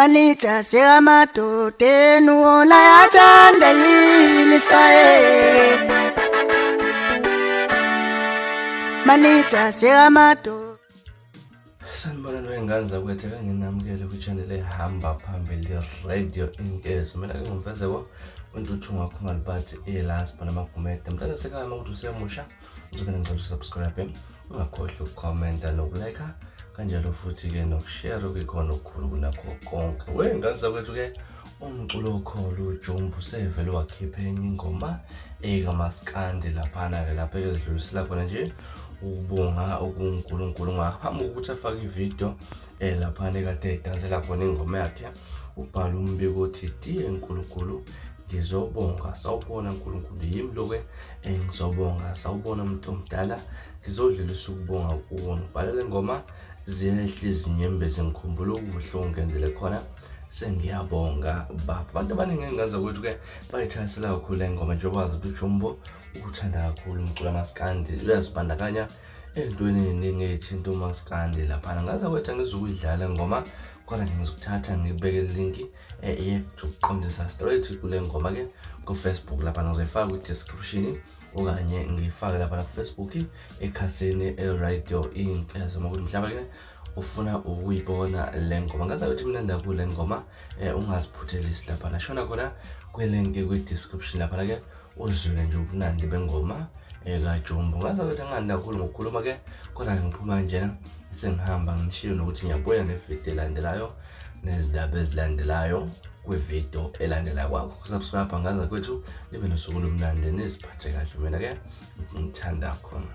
Malita sekamadoda nuwola yathanda yini swaye Malita sekamadoda Sanibona wengane zakwethu nginamukele ku-channel ehamba phambili radio Inkezi. Mina ke ngumfezeko wentuthu ngakho ngalibathi elasipha namagumede. Mntana sekhaya uma ukuthi usemusha uzobe ngicela usubscribe, ungakhohlwa ukucomment nokulike kanjalo futhi ke nokushare okukhona okukhulu kunakho konke. Wengane zakwethu ke umculo okholo uJumbu sevele wakhipha enye ingoma ekaMaskandi laphana ke lapha ezidlulisela khona nje ubonga okuNkulunkulu ngaphambi kokuthi afake ivideo laphana ekade edansela khona ingoma yakhe. Ubhala umbiko othi diye uNkulunkulu ngizobonga sawubona uNkulunkulu yimi lokho ngizobonga sawubona umuntu omdala ngizodlulisa ukubonga kuwo. Ngibhala le ngoma ziyehle izinyembe zengikhumbula ukubuhlungu ngenzele khona sengiyabonga baba. Abantu abaningi engaza kwethu ke bayithasela kakhulu le ngoma njengoba wazi ukuthi uJumbo ukuthanda kakhulu umculo kaMaskandi uyazibandakanya entweni eningi ethinta uMaskandi laphana. Ngaza kwethu angizukuyidlala ngoma kodwa ngizokuthatha ngibeke link yokuqondisa straight kule ngoma ke ku Facebook lapha ngizofaka ku description okanye ngifake lapha ku Facebook ekhasini radio Inkezi ukuthi mhlawumbe ke ufuna ukuyibona le ngoma. Ngaza ukuthi mina ndakule ngoma ungaziphuthelisi lapha nashona khona kwelink ku description lapha ke uzwile nje ubunandi bengoma kaJumbo. Ngaza ukuthi nganda kakhulu ngokukhuluma ke kodwa ngiphuma njena sengihamba ngishiyo nokuthi ngiyabuya nevideo elandelayo nezindaba ezilandelayo kwivideo elandelayo kwakho. Subscribe ngaza kwethu libe nosuku lomnandi neziphathe kahle. Mina ke ngithanda khona.